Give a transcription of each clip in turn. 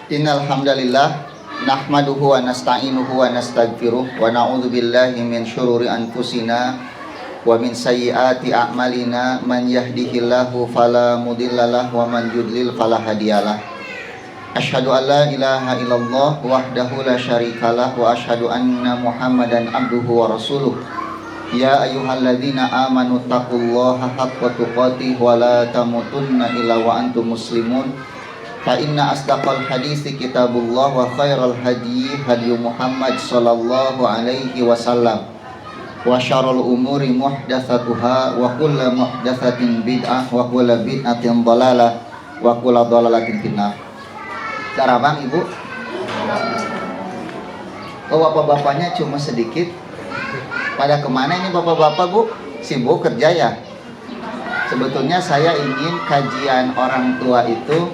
Innal hamdalillah nahmaduhu wa nasta'inuhu wa nastaghfiruh wa na'udzu billahi min syururi anfusina wa min sayyiati a'malina man yahdihillahu fala mudhillalah wa man yudlil fala hadiyalah. Asyhadu an la ilaha illallah wahdahu la syarikalah wa asyhadu anna Muhammadan abduhu wa rasuluh. Ya ayyuhalladzina amanu taqullaha haqqa tuqatih wa la tamutunna illa wa antum muslimun. Fa inna asdaqal hadisi kitabullah wa khairal hadi hadi Muhammad sallallahu alaihi wasallam wa syarrul umuri muhdatsatuha wa kullu muhdatsatin bid'ah wa kullu bid'atin dhalalah wa kullu dhalalatin finnar. Cara Bang Ibu? Oh, bapak-bapaknya cuma sedikit. Pada kemana ini bapak-bapak Bu? Sibuk kerja ya? Sebetulnya saya ingin kajian orang tua itu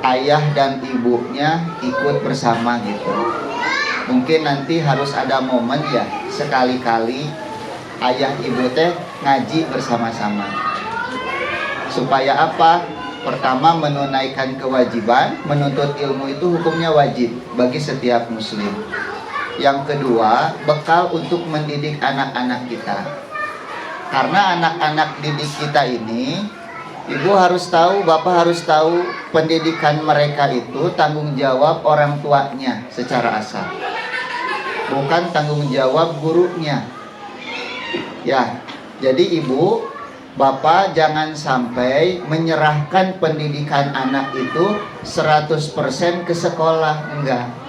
ayah dan ibunya ikut bersama gitu. Mungkin nanti harus ada momen ya, sekali-kali ayah ibu teh ngaji bersama-sama. Supaya apa? Pertama, menunaikan kewajiban. Menuntut ilmu itu hukumnya wajib bagi setiap muslim. Yang kedua, bekal untuk mendidik anak-anak kita. Karena anak-anak didik kita ini, ibu harus tahu, bapak harus tahu, pendidikan mereka itu tanggung jawab orang tuanya secara asal, bukan tanggung jawab gurunya. Ya, jadi ibu, bapak jangan sampai menyerahkan pendidikan anak itu 100% ke sekolah, enggak.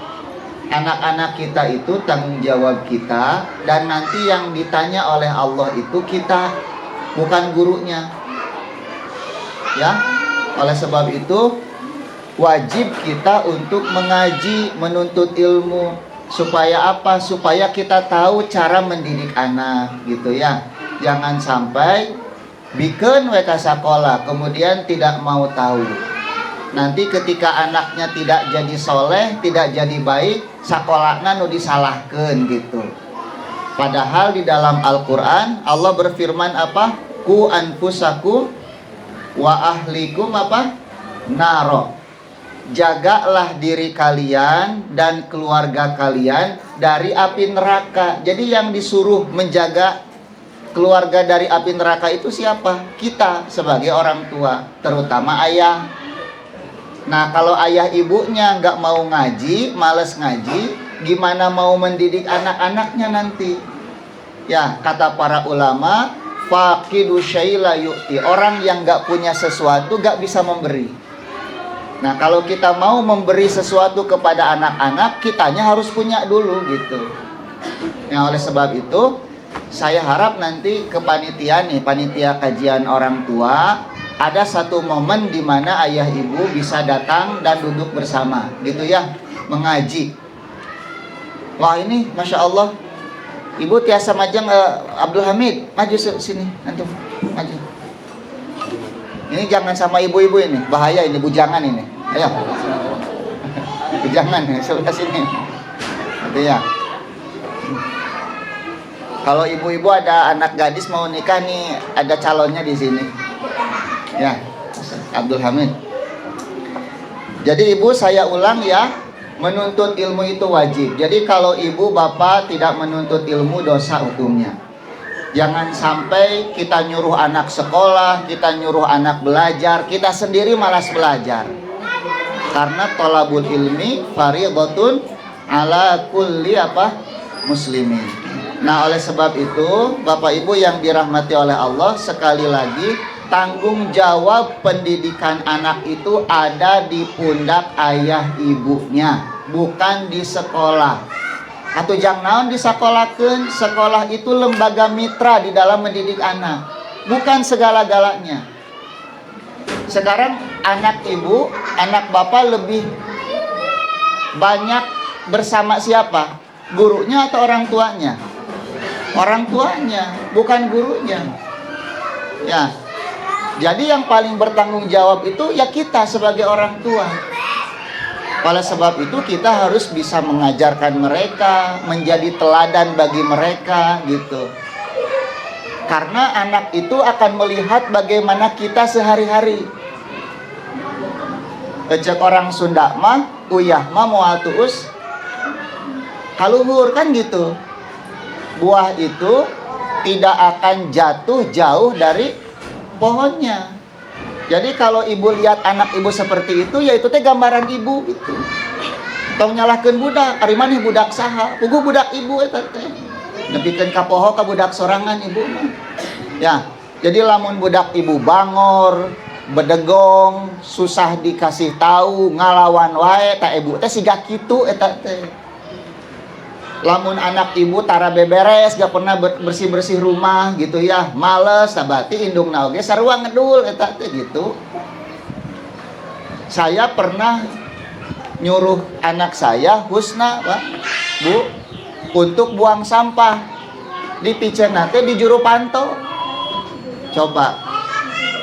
Anak-anak kita itu tanggung jawab kita, dan nanti yang ditanya oleh Allah itu kita, bukan gurunya. Ya, oleh sebab itu wajib kita untuk mengaji, menuntut ilmu. Supaya apa? Supaya kita tahu cara mendidik anak gitu ya. Jangan sampai bikin weka sekolah kemudian tidak mau tahu. Nanti ketika anaknya tidak jadi soleh, tidak jadi baik, sakolahna nu disalahkeun gitu. Padahal di dalam Al-Qur'an Allah berfirman apa? Ku anfusakum wa ahlikum apa? Naro. Jagalah diri kalian dan keluarga kalian dari api neraka. Jadi yang disuruh menjaga keluarga dari api neraka itu siapa? Kita sebagai orang tua, terutama ayah. Nah, kalau ayah ibunya nggak mau ngaji, males ngaji, gimana mau mendidik anak-anaknya nanti? Ya, kata para ulama, faqidu syai'la yu'ti. Orang yang gak punya sesuatu gak bisa memberi. Nah, kalau kita mau memberi sesuatu kepada anak-anak, kitanya harus punya dulu gitu. Nah, oleh sebab itu saya harap nanti ke panitia nih, panitia kajian orang tua, ada satu momen di mana ayah ibu bisa datang dan duduk bersama gitu ya, mengaji. Wah, ini Masya Allah, Ibu Tiasa Majeng, Abdul Hamid, maju sini, antum, maju. Ini jangan sama ibu-ibu ini, bahaya ini, bujangan ini. Ayo. Bujangan nih, sebelah sini. Gitu ya. Kalau ibu-ibu ada anak gadis mau nikah nih, ada calonnya di sini. Ya, Abdul Hamid. Jadi ibu, saya ulang ya. Menuntut ilmu itu wajib. Jadi kalau ibu bapak tidak menuntut ilmu, dosa hukumnya. Jangan sampai kita nyuruh anak sekolah, kita nyuruh anak belajar, kita sendiri malas belajar. Karena thalabul ilmi fardhatun ala kulli apa? Muslimin. Nah, oleh sebab itu, Bapak Ibu yang dirahmati oleh Allah, sekali lagi tanggung jawab pendidikan anak itu ada di pundak ayah ibunya, bukan di sekolah. Atau jangan naon disakolahkeun. Sekolah itu lembaga mitra di dalam mendidik anak, bukan segala-galanya. Sekarang anak ibu, anak bapak lebih banyak bersama siapa? Gurunya atau orang tuanya? Orang tuanya, bukan gurunya. Ya. Jadi yang paling bertanggung jawab itu ya kita sebagai orang tua. Oleh sebab itu kita harus bisa mengajarkan mereka, menjadi teladan bagi mereka gitu. Karena anak itu akan melihat bagaimana kita sehari-hari. Cek orang Sunda mah uyah mah moal tuus haluhur kan gitu. Buah itu tidak akan jatuh jauh dari pohonnya. Jadi kalau ibu lihat anak ibu seperti itu, ya itu teh gambaran ibu itu. Tong nyalahkeun budak, ari maneh budak saha? Puguh budak ibu eta teh. Nepikeun ka poho ka budak sorangan ibu mah. Ya, jadi lamun budak ibu bangor, bedegong, susah dikasih tahu, ngalawan wae ta ibu teh siga kitu eta teh. Lamun anak ibu tara beberes, gak pernah bersih-bersih rumah gitu ya, males, sabati indungna oge sarua ngedul eta teh gitu. Saya pernah nyuruh anak saya, Husna, Pak, Bu, untuk buang sampah di piceun teh di juru panto. Coba.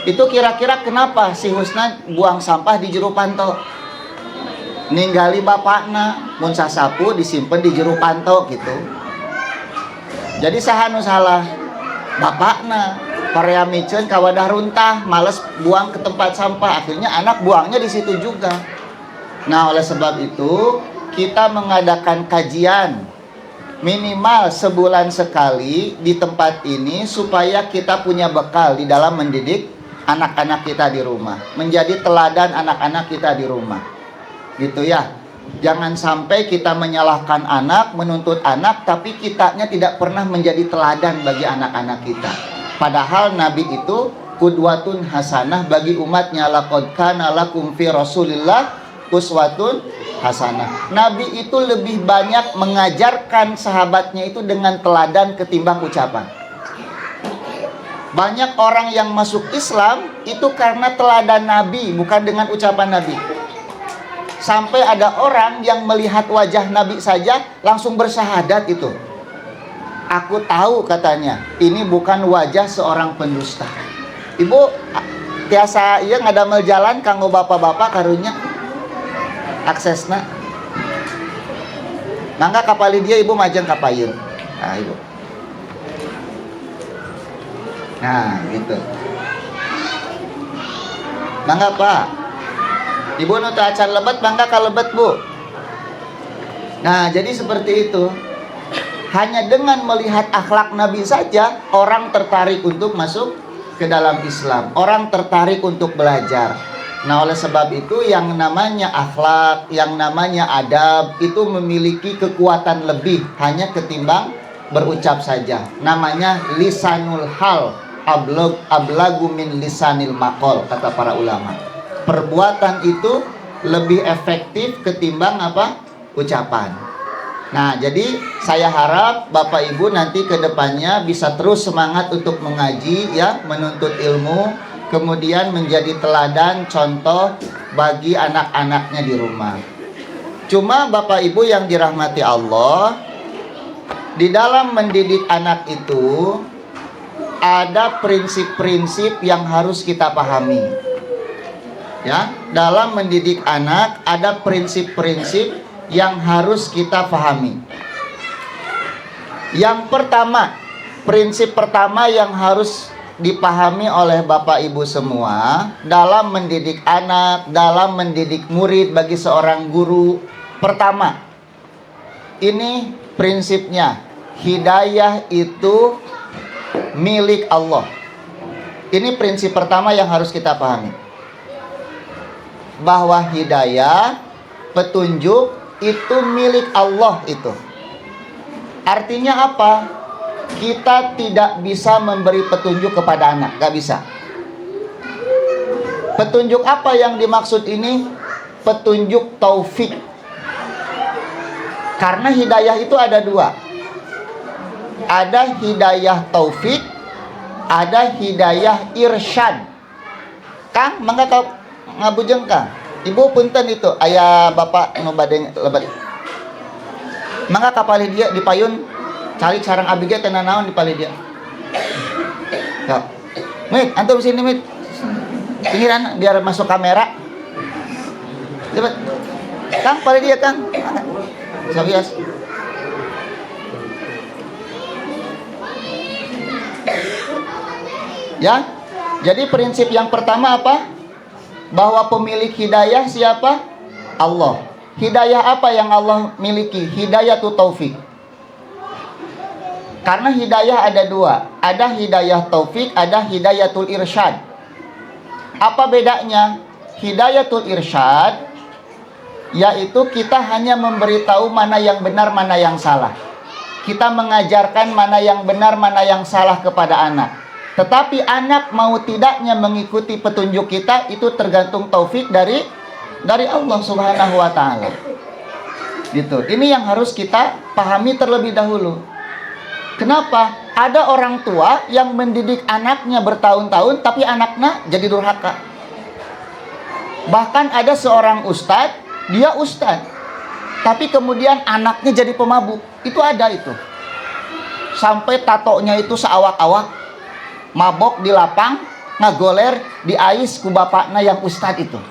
Itu kira-kira kenapa si Husna buang sampah di juru panto? Ninggali bapakna, mun sasapu disimpen di juru panto gitu. Jadi saha nu salah? Bapakna. Parea miceun ka wadah runtah, males buang ke tempat sampah. Akhirnya anak buangnya di situ juga. Nah, oleh sebab itu kita mengadakan kajian minimal sebulan sekali di tempat ini supaya kita punya bekal di dalam mendidik anak-anak kita di rumah, menjadi teladan anak-anak kita di rumah, gitu ya. Jangan sampai kita menyalahkan anak, menuntut anak, tapi kitanya tidak pernah menjadi teladan bagi anak-anak kita. Padahal Nabi itu qudwatun hasanah bagi umatnya. Laqad kana lakum fi Rasulillah uswatun hasanah. Nabi itu lebih banyak mengajarkan sahabatnya itu dengan teladan ketimbang ucapan. Banyak orang yang masuk Islam itu karena teladan Nabi, bukan dengan ucapan Nabi. Sampai ada orang yang melihat wajah Nabi saja langsung bersyahadat itu. Aku tahu katanya, ini bukan wajah seorang pendusta. Ibu tiasa ieu ngadamel jalan kanggo bapak-bapak karunya aksesna. Mangga kapali dia ibu majeng kapayun. Nah, ibu. Nah, gitu. Mangga Pak. Ibu nu teu acan lebet mangga ka lebet, Bu. Nah, jadi seperti itu. Hanya dengan melihat akhlak Nabi saja orang tertarik untuk masuk ke dalam Islam. Orang tertarik untuk belajar. Nah, oleh sebab itu yang namanya akhlak, yang namanya adab itu memiliki kekuatan lebih hanya ketimbang berucap saja. Namanya lisanul hal ablagu min lisanil maqal, kata para ulama. Perbuatan itu lebih efektif ketimbang apa? Ucapan. Nah, jadi saya harap Bapak Ibu nanti ke depannya bisa terus semangat untuk mengaji ya, menuntut ilmu, kemudian menjadi teladan contoh bagi anak-anaknya di rumah. Cuma Bapak Ibu yang dirahmati Allah, di dalam mendidik anak itu ada prinsip-prinsip yang harus kita pahami. Ya, dalam mendidik anak ada prinsip-prinsip yang harus kita pahami. Yang pertama, prinsip pertama yang harus dipahami oleh Bapak Ibu semua dalam mendidik anak, dalam mendidik murid bagi seorang guru. Pertama, ini prinsipnya, hidayah itu milik Allah. Ini prinsip pertama yang harus kita pahami. Bahwa hidayah, petunjuk itu milik Allah itu. Artinya apa? Kita tidak bisa memberi petunjuk kepada anak, gak bisa. Petunjuk apa yang dimaksud ini? Petunjuk taufik. Karena hidayah itu ada dua. Ada hidayah taufik, ada hidayah irsyad. Kang, mangga kau ngabujeng Kang. Ibu punten itu, aya bapak nu bade lebat. Mangga kapali dia dipayun cari sarang abdi ge teh naon dipali dia. Sok. Mit, antum sini mit. Pinggiran biar masuk kamera. Cepat. Kang, pali dia Kang. Sabias. Ya. Jadi prinsip yang pertama apa? bahwa pemilik hidayah siapa? Allah. Hidayah apa yang Allah miliki? Hidayatul taufik. Karena hidayah ada dua, ada hidayah taufik, ada hidayatul irsyad. Apa bedanya? Hidayatul irsyad yaitu kita hanya memberitahu mana yang benar, mana yang salah. Kita mengajarkan mana yang benar, mana yang salah kepada anak. Tetapi anak mau tidaknya mengikuti petunjuk kita itu tergantung taufik dari Allah Subhanahu wa taala. Gitu. Ini yang harus kita pahami terlebih dahulu. Kenapa? Ada orang tua yang mendidik anaknya bertahun-tahun tapi anaknya jadi durhaka. Bahkan ada seorang ustadz, dia ustadz tapi kemudian anaknya jadi pemabuk. Itu ada itu. Sampai tatonya itu seawak-awak, mabok di lapang, ngagoler di ais ku bapaknya yang ustadz itu.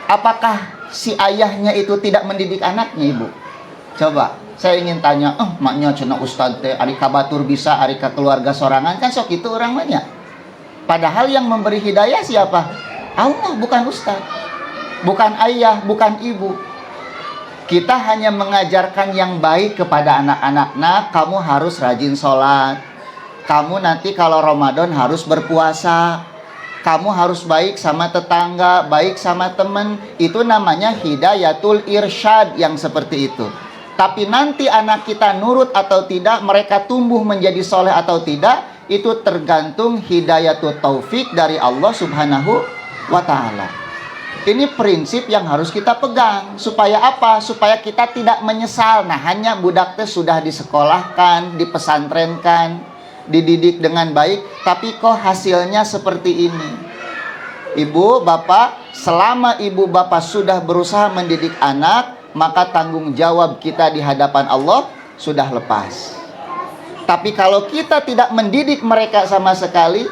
Apakah si ayahnya itu tidak mendidik anaknya, Ibu? Coba, saya ingin tanya, maknya cenah ustadz teh ari kabatur bisa, ari ka keluarga sorangan kan sok itu orang banyak. Padahal yang memberi hidayah siapa? Allah, bukan ustadz, bukan ayah, bukan ibu. Kita hanya mengajarkan yang baik kepada anak-anak. Nah, kamu harus rajin sholat. Kamu nanti kalau Ramadan harus berpuasa. Kamu harus baik sama tetangga, baik sama teman. Itu namanya hidayatul irsyad yang seperti itu. Tapi nanti anak kita nurut atau tidak, mereka tumbuh menjadi soleh atau tidak, itu tergantung hidayatul taufik dari Allah Subhanahu wa ta'ala. Ini prinsip yang harus kita pegang. Supaya apa? Supaya kita tidak menyesal. Nah, hanya budak teh sudah disekolahkan, dipesantrenkan, dididik dengan baik, tapi kok hasilnya seperti ini. Ibu, bapak, selama ibu bapak sudah berusaha mendidik anak, maka tanggung jawab kita di hadapan Allah sudah lepas. Tapi kalau kita tidak mendidik mereka sama sekali,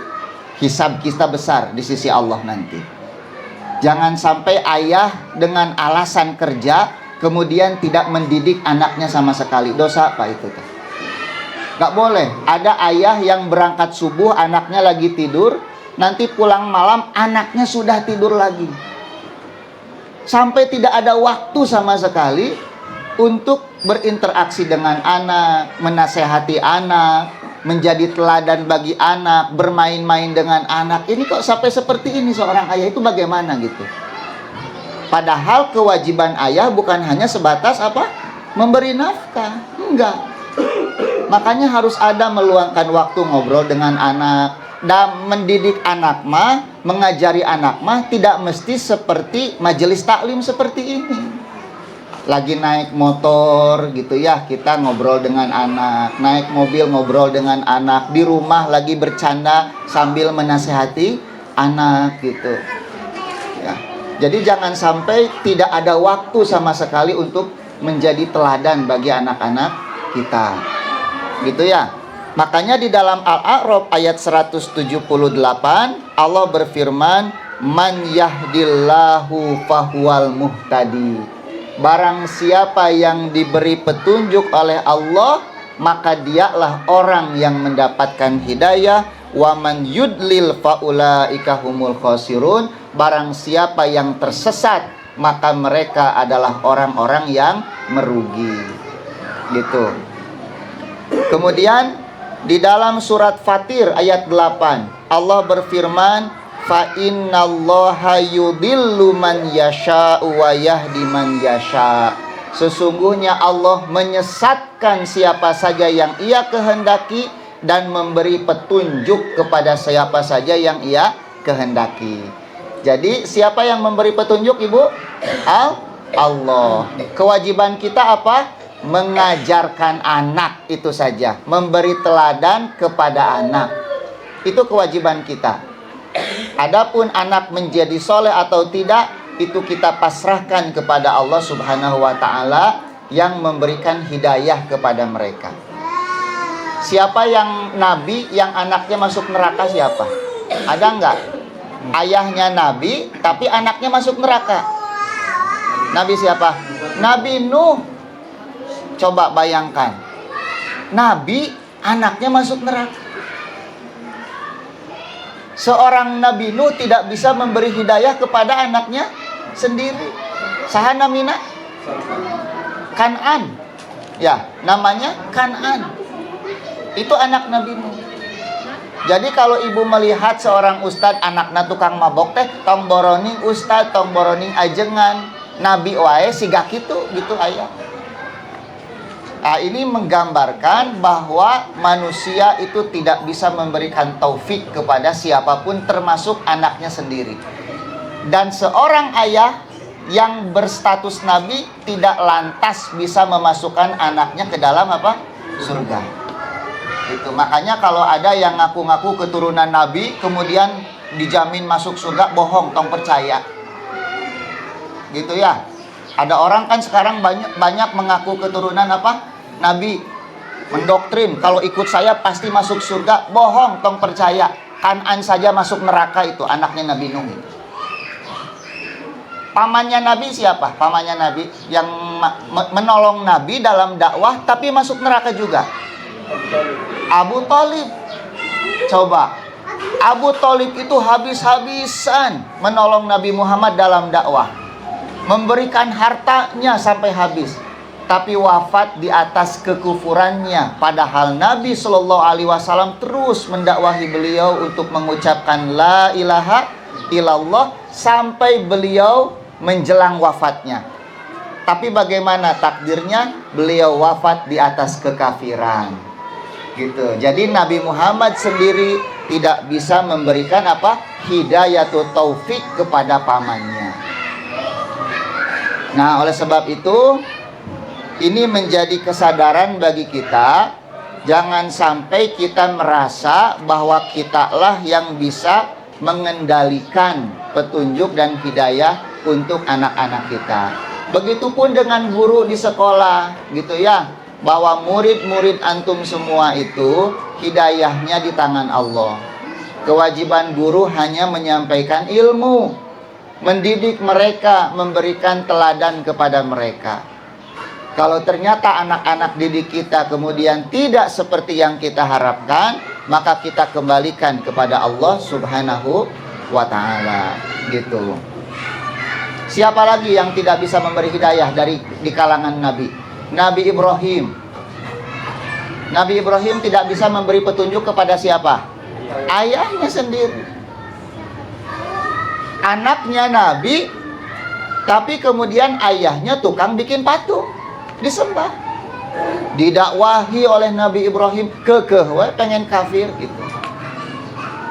hisab kita besar di sisi Allah nanti. Jangan sampai ayah dengan alasan kerja kemudian tidak mendidik anaknya sama sekali. Dosa apa itu? Gak boleh. Ada ayah yang berangkat subuh, anaknya lagi tidur, nanti pulang malam anaknya sudah tidur lagi. Sampai tidak ada waktu sama sekali untuk berinteraksi dengan anak, menasehati anak, menjadi teladan bagi anak, bermain-main dengan anak. Ini kok sampai seperti ini seorang ayah itu bagaimana gitu? Padahal kewajiban ayah bukan hanya sebatas apa? Memberi nafkah. Enggak. Makanya harus ada meluangkan waktu ngobrol dengan anak. Dan mendidik anak mah, mengajari anak mah tidak mesti seperti majelis taklim seperti ini. Lagi naik motor gitu ya, kita ngobrol dengan anak. Naik mobil ngobrol dengan anak. Di rumah lagi bercanda sambil menasehati anak gitu ya. Jadi jangan sampai tidak ada waktu sama sekali untuk menjadi teladan bagi anak-anak kita gitu ya. Makanya di dalam Al-A'raf ayat 178 Allah berfirman, man yahdillahu fahuwal muhtadi. Barang siapa yang diberi petunjuk oleh Allah, maka dialah orang yang mendapatkan hidayah. Wa man yudlil faulaika humul khasirun. Barang siapa yang tersesat, maka mereka adalah orang-orang yang merugi. Gitu. Kemudian di dalam surat Fatir ayat 8 Allah berfirman, fa innallaha yudillu man yasha'u wa yahdi man yasha'. Sesungguhnya Allah menyesatkan siapa saja yang Ia kehendaki dan memberi petunjuk kepada siapa saja yang Ia kehendaki. Jadi siapa yang memberi petunjuk, Ibu? Allah. Kewajiban kita apa? Mengajarkan anak, itu saja. Memberi teladan kepada anak. Itu kewajiban kita. Adapun anak menjadi soleh atau tidak, itu kita pasrahkan kepada Allah Subhanahu wa ta'ala yang memberikan hidayah kepada mereka. Siapa yang nabi yang anaknya masuk neraka, siapa? Ada enggak? Ayahnya nabi tapi anaknya masuk neraka. Nabi siapa? Nabi Nuh. Coba bayangkan, nabi anaknya masuk neraka. Seorang Nabi Nuh tidak bisa memberi hidayah kepada anaknya sendiri. Saha namina? Kan'an. Ya, namanya Kan'an. Itu anak Nabi Nuh. Jadi kalau ibu melihat seorang ustad anakna tukang mabok teh, tong boroning ustad, tong boroning ajengan, nabi wae siga kitu gitu aya. Nah, ini menggambarkan bahwa manusia itu tidak bisa memberikan taufik kepada siapapun termasuk anaknya sendiri. Dan seorang ayah yang berstatus nabi tidak lantas bisa memasukkan anaknya ke dalam apa? Surga. Itu makanya kalau ada yang ngaku-ngaku keturunan nabi kemudian dijamin masuk surga, bohong, tong percaya. Gitu ya. Ada orang kan sekarang banyak mengaku keturunan apa? Nabi, mendoktrin kalau ikut saya pasti masuk surga, bohong, tong percaya. Kan'an saja masuk neraka itu anaknya Nabi Nuh itu. Pamannya Nabi siapa? Pamannya Nabi yang menolong Nabi dalam dakwah tapi masuk neraka juga. Abu Thalib. Coba, Abu Thalib itu habis-habisan menolong Nabi Muhammad dalam dakwah, memberikan hartanya sampai habis, tapi wafat di atas kekufurannya. Padahal Nabi Shallallahu Alaihi Wasallam terus mendakwahi beliau untuk mengucapkan la ilaha illallah sampai beliau menjelang wafatnya. Tapi bagaimana takdirnya? Beliau wafat di atas kekafiran. Gitu. Jadi Nabi Muhammad sendiri tidak bisa memberikan apa? Hidayatul taufik kepada pamannya. Nah, oleh sebab itu ini menjadi kesadaran bagi kita. Jangan sampai kita merasa bahwa kitalah yang bisa mengendalikan petunjuk dan hidayah untuk anak-anak kita. Begitupun dengan guru di sekolah, gitu ya. Bahwa murid-murid antum semua itu hidayahnya di tangan Allah. Kewajiban guru hanya menyampaikan ilmu, mendidik mereka, memberikan teladan kepada mereka. Kalau ternyata anak-anak didik kita kemudian tidak seperti yang kita harapkan, maka kita kembalikan kepada Allah Subhanahu wa ta'ala. Gitu. Siapa lagi yang tidak bisa memberi hidayah di kalangan Nabi? Nabi Ibrahim. Nabi Ibrahim tidak bisa memberi petunjuk kepada siapa? Ayahnya sendiri. Anaknya Nabi, tapi kemudian ayahnya tukang bikin patung, disembah. Didakwahi oleh Nabi Ibrahim, kekeh we pengen kafir gitu.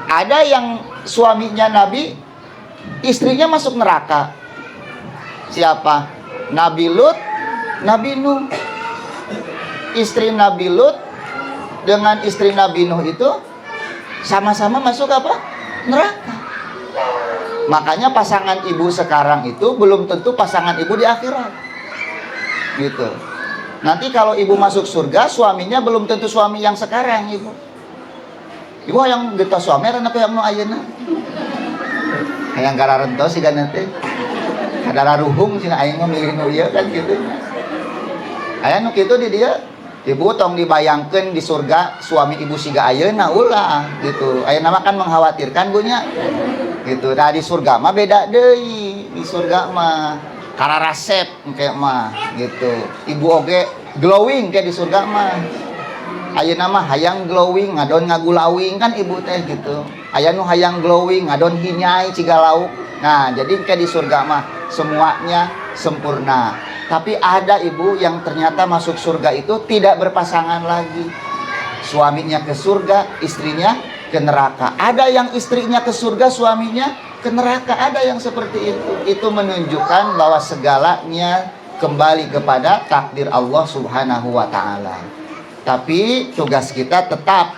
Ada yang suaminya Nabi, istrinya masuk neraka. Siapa? Nabi Lut, Nabi Nuh. Istri Nabi Lut dengan istri Nabi Nuh itu sama-sama masuk apa? Neraka. Makanya pasangan ibu sekarang itu belum tentu pasangan ibu di akhirat. Gitu. Nanti kalau ibu masuk surga, suaminya belum tentu suami yang sekarang ibu. Ibu yang getah suami karena yang nu ayeuna. Hayang gararento siga nanti. Kadara ruhung sih aing mah milih nu ieu kan gitu. Aya nu kitu di dia. Ibu tong dibayangkeun di surga suami ibu siga ayeuna ulah gitu. Ayeuna mah kan mengkhawatirkan bunya. Gitu. Nah di surga mah beda deui. Di surga mah kararasep kayak mah gitu. Ibu oge glowing kayak di surga mah. Ayeuna mah hayang glowing ngadon ngagulawing kan ibu teh gitu. Aya nu hayang glowing ngadon hinyai ciga lauk. Nah, jadi kayak di surga mah semuanya sempurna. Tapi ada ibu yang ternyata masuk surga itu tidak berpasangan lagi. Suaminya ke surga, istrinya ke neraka. Ada yang istrinya ke surga, suaminya ke neraka. Ada yang seperti itu. Itu menunjukkan bahwa segalanya kembali kepada takdir Allah Subhanahu wa ta'ala. Tapi tugas kita tetap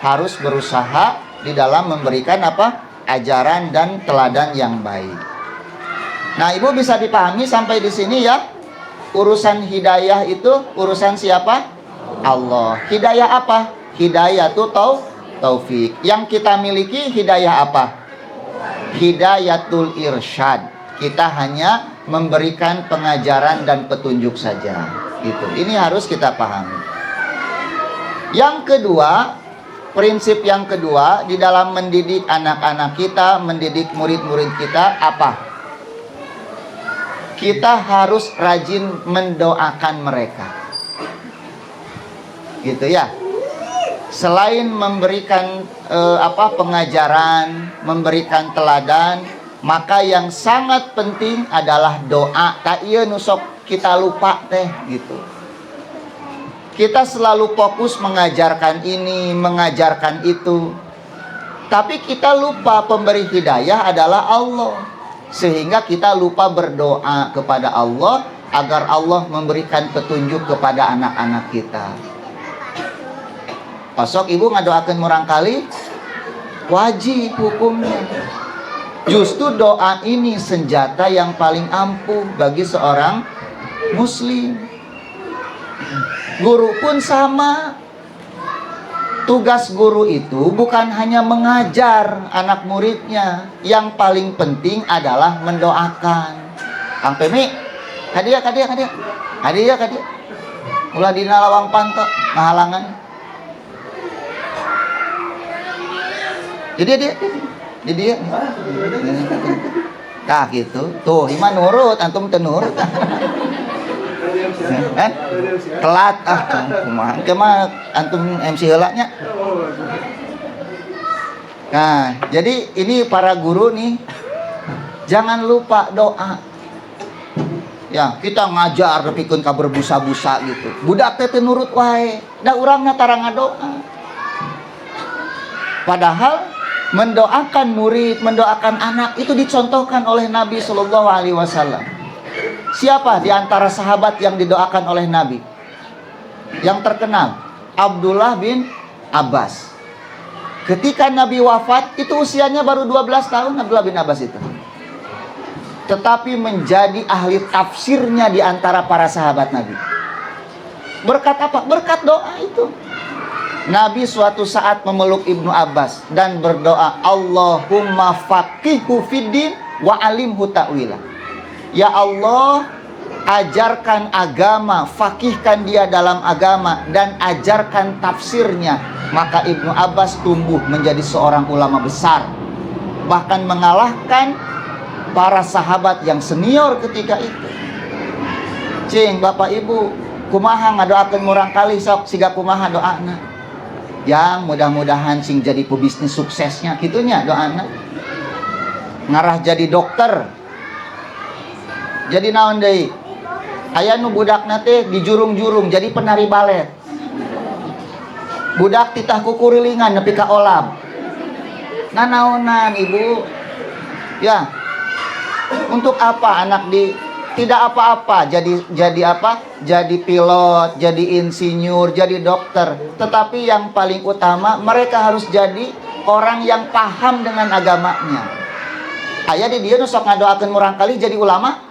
harus berusaha di dalam memberikan apa? Ajaran dan teladan yang baik. Nah, ibu bisa dipahami sampai di sini ya. Urusan hidayah itu urusan siapa? Allah. Hidayah apa? Hidayah itu taufik. Yang kita miliki hidayah apa? Hidayatul irsyad. Kita hanya memberikan pengajaran dan petunjuk saja. Gitu. Ini harus kita pahami. Yang kedua, prinsip yang kedua di dalam mendidik anak-anak kita, mendidik murid-murid kita apa? Kita harus rajin mendoakan mereka. Gitu ya. Selain memberikan pengajaran, memberikan teladan, maka yang sangat penting adalah doa. Tak iya nusok kita lupa teh gitu. Kita selalu fokus mengajarkan ini, mengajarkan itu. Tapi kita lupa pemberi hidayah adalah Allah. Sehingga kita lupa berdoa kepada Allah agar Allah memberikan petunjuk kepada anak-anak kita. Pasok ibu ngadoakeun murang kali wajib hukumnya. Justru doa ini senjata yang paling ampuh bagi seorang muslim. Guru pun sama. Tugas guru itu bukan hanya mengajar anak muridnya. Yang paling penting adalah mendoakan. Kang Pemi, hadiah. Ulah dina lawang panto ngahalangan. Jadi dia. Tah gitu. Tuh, iman nurut, antum teu nurut. Telat kumaha mah antum MC heula nya. Nah, jadi ini para guru nih jangan lupa doa. Ya, kita ngajar nepikeun ka berbusa-busa gitu. Budak teh teu nurut wae, da urangna tara ngadoa. Padahal mendoakan murid, mendoakan anak itu dicontohkan oleh Nabi Shallallahu Alaihi Wasallam. Siapa di antara sahabat yang didoakan oleh Nabi? Yang terkenal, Abdullah bin Abbas. Ketika Nabi wafat, itu usianya baru 12 tahun Abdullah bin Abbas itu. Tetapi menjadi ahli tafsirnya di antara para sahabat Nabi. Berkat apa? Berkat doa itu. Nabi suatu saat memeluk Ibnu Abbas dan berdoa, Allahumma faqihhu fiddin wa alimhu ta'wila. Ya Allah, ajarkan agama, faqihkan dia dalam agama dan ajarkan tafsirnya. Maka Ibnu Abbas tumbuh menjadi seorang ulama besar, bahkan mengalahkan para sahabat yang senior ketika itu. Cing, Bapak Ibu, kumaha ngadoakeun murang kali sok siga kumaha doana. Yang mudah-mudahan sing jadi pebisnis suksesnya gitunya doana. Ngarah jadi dokter. Jadi naon deui? Aya nu budakna teh di jurung-jurung jadi penari balet. Budak titah kukurilingan nepi ka olam. Nanaonan Ibu? Ya. Untuk apa anak tidak apa-apa jadi apa? Jadi pilot, jadi insinyur, jadi dokter. Tetapi yang paling utama mereka harus jadi orang yang paham dengan agamanya. Aya di dieu nu sok ngadoakeun murang kali jadi ulama.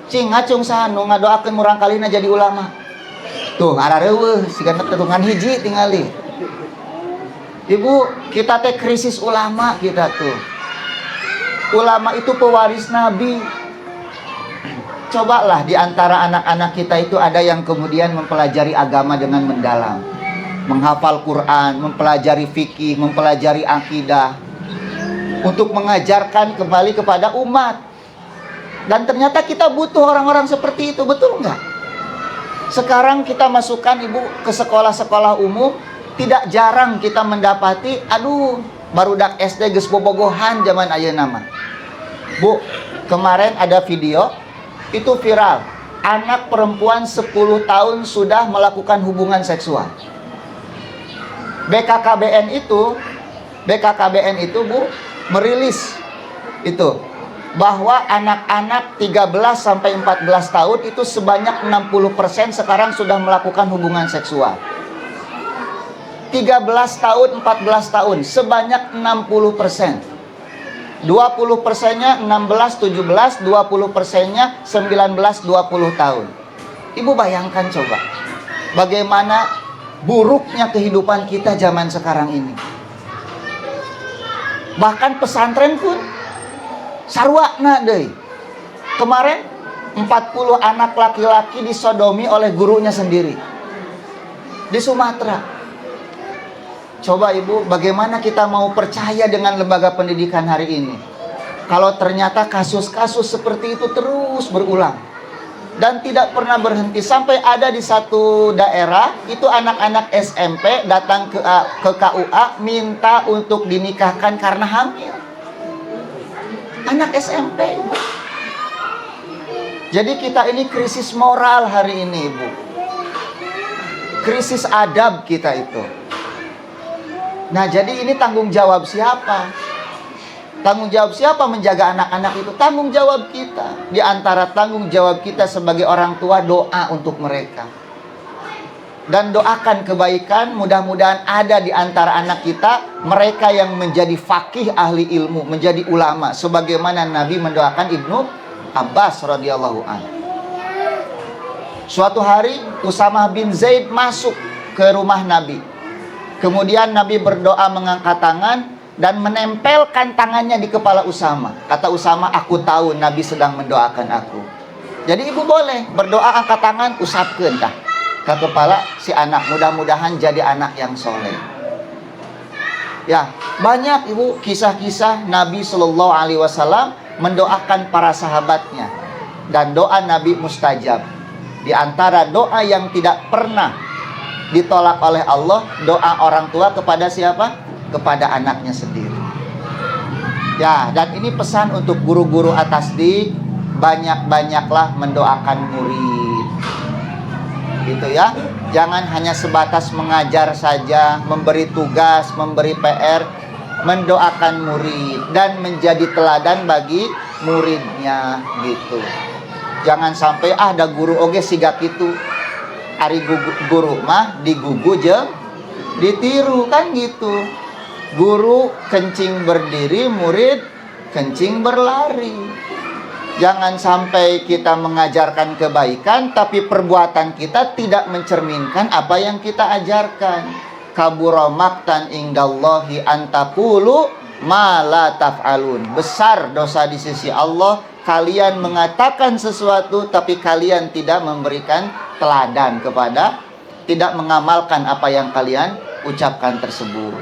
Cing ngacung saha nu ngadoakeun murang kalina jadi ulama. Tuh arareueuh sigana tetungan hiji tingali. Ibu, kita teh krisis ulama kita tuh. Ulama itu pewaris Nabi. Cobalah di antara anak-anak kita itu ada yang kemudian mempelajari agama dengan mendalam, menghafal Quran, mempelajari fikih, mempelajari akidah, untuk mengajarkan kembali kepada umat. Dan ternyata kita butuh orang-orang seperti itu, betul nggak? Sekarang kita masukkan Ibu ke sekolah-sekolah umum, tidak jarang kita mendapati, barudak SD geus bobogohan zaman ayeuna mah. Bu, kemarin ada video itu viral, anak perempuan 10 tahun sudah melakukan hubungan seksual. BKKBN itu Bu merilis itu bahwa anak-anak 13 sampai 14 tahun itu sebanyak 60% sekarang sudah melakukan hubungan seksual. 13 tahun, 14 tahun sebanyak 60%. 20%-nya 16, 17, 20%-nya 19, 20 tahun. Ibu bayangkan coba, bagaimana buruknya kehidupan kita zaman sekarang ini. Bahkan pesantren pun sarwana deui. Kemarin 40 anak laki-laki disodomi oleh gurunya sendiri di Sumatera. Coba Ibu, bagaimana kita mau percaya dengan lembaga pendidikan hari ini kalau ternyata kasus-kasus seperti itu terus berulang dan tidak pernah berhenti? Sampai ada di satu daerah itu anak-anak SMP datang ke KUA minta untuk dinikahkan karena hamil. Anak SMP. Jadi kita ini krisis moral hari ini, Ibu. Krisis adab kita itu. Nah, jadi ini tanggung jawab siapa? Tanggung jawab siapa menjaga anak-anak itu? Tanggung jawab kita. Di antara tanggung jawab kita sebagai orang tua, doa untuk mereka. Dan doakan kebaikan, mudah-mudahan ada di antara anak kita mereka yang menjadi faqih ahli ilmu, menjadi ulama, sebagaimana Nabi mendoakan Ibnu Abbas radhiyallahu anhu. Suatu hari Usamah bin Zaid masuk ke rumah Nabi. Kemudian Nabi berdoa mengangkat tangan dan menempelkan tangannya di kepala Usamah. Kata Usamah, aku tahu Nabi sedang mendoakan aku. Jadi ibu boleh berdoa, angkat tangan, usapkeun tah ke kepala si anak. Mudah-mudahan jadi anak yang soleh. Ya, banyak ibu kisah-kisah Nabi Shallallahu Alaihi Wasallam mendoakan para sahabatnya, dan doa Nabi mustajab. Di antara doa yang tidak pernah ditolak oleh Allah, doa orang tua kepada siapa? Kepada anaknya sendiri. Ya, dan ini pesan untuk guru-guru atasdik, banyak-banyaklah mendoakan murid. Gitu ya. Jangan hanya sebatas mengajar saja, memberi tugas, memberi PR, mendoakan murid dan menjadi teladan bagi muridnya gitu. Jangan sampai ada guru oge siga kitu. Ari guru mah digugu jeung ditiru kan gitu. Guru kencing berdiri, murid kencing berlari. Jangan sampai kita mengajarkan kebaikan tapi perbuatan kita tidak mencerminkan apa yang kita ajarkan. Kabura maqtan indallahi antaqulu ma la taf'alun. Besar dosa di sisi Allah kalian mengatakan sesuatu tapi kalian tidak memberikan teladan kepada, tidak mengamalkan apa yang kalian ucapkan tersebut.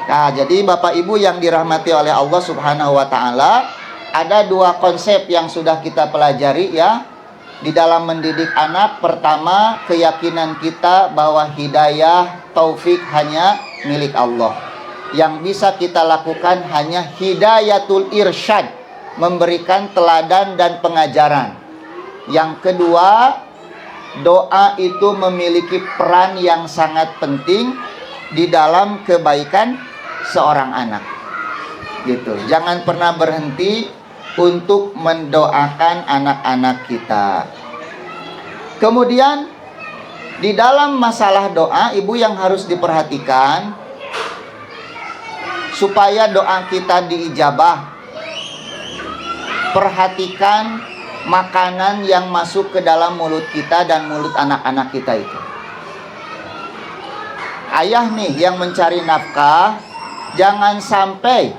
Nah, jadi Bapak Ibu yang dirahmati oleh Allah Subhanahu wa taala, ada dua konsep yang sudah kita pelajari ya di dalam mendidik anak. Pertama, keyakinan kita bahwa hidayah, taufik hanya milik Allah. Yang bisa kita lakukan hanya hidayatul irsyad, memberikan teladan dan pengajaran. Yang kedua, doa itu memiliki peran yang sangat penting di dalam kebaikan seorang anak. Gitu. Jangan pernah berhenti untuk mendoakan anak-anak kita. Kemudian di dalam masalah doa, ibu yang harus diperhatikan supaya doa kita diijabah. Perhatikan makanan yang masuk ke dalam mulut kita dan mulut anak-anak kita itu. Ayah nih yang mencari nafkah, jangan sampai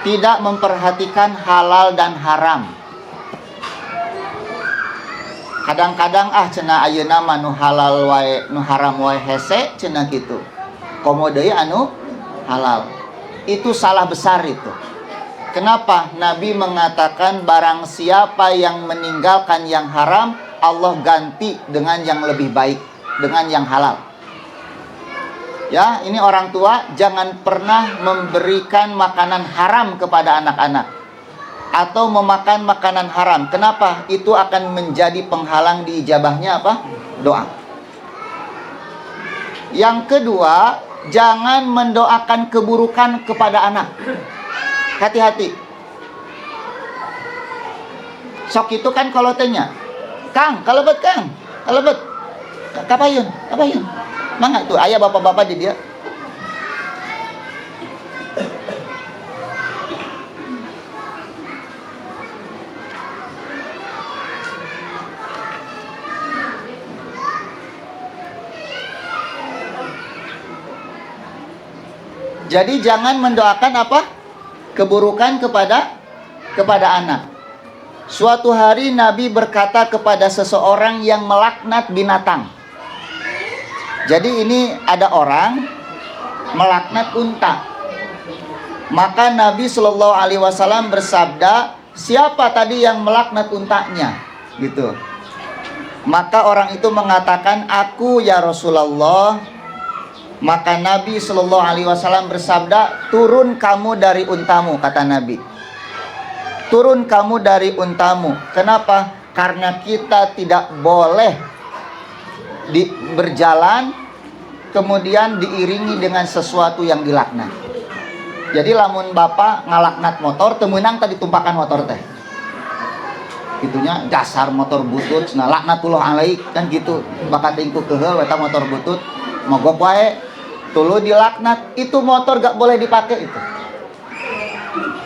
tidak memperhatikan halal dan haram. Kadang-kadang cenah ayeuna mah nu halal wae nu haram wae hese cenah kitu. Komo deui anu halal. Itu salah besar itu. Kenapa? Nabi mengatakan barang siapa yang meninggalkan yang haram, Allah ganti dengan yang lebih baik, dengan yang halal. Ya, ini orang tua jangan pernah memberikan makanan haram kepada anak-anak atau memakan makanan haram. Kenapa? Itu akan menjadi penghalang diijabahnya apa? Doa. Yang kedua, jangan mendoakan keburukan kepada anak. Hati-hati. Sok itu kan kalau tanya, Kang, kalebet Kang, kalebet, kapayun, kapayun. Mangga tuh, ayah bapak-bapak di dia. Jadi jangan mendoakan apa? Keburukan kepada anak. Suatu hari Nabi berkata kepada seseorang yang melaknat binatang. Jadi ini ada orang melaknat unta. Maka Nabi Shallallahu Alaihi Wasallam bersabda, siapa tadi yang melaknat untanya? Gitu. Maka orang itu mengatakan, aku ya Rasulullah. Maka Nabi Shallallahu Alaihi Wasallam bersabda, turun kamu dari untamu, kata Nabi. Turun kamu dari untamu. Kenapa? Karena kita tidak boleh berjalan kemudian diiringi dengan sesuatu yang dilaknat. Jadi lamun bapak ngalaknat motor, temenang tadi tumpakan motor teh. Gitunya dasar motor butut, nah laknatullah alaik kan gitu. Bakat tingku keheul eta motor butut, mogok wae tuluy dilaknat, itu motor gak boleh dipakai itu.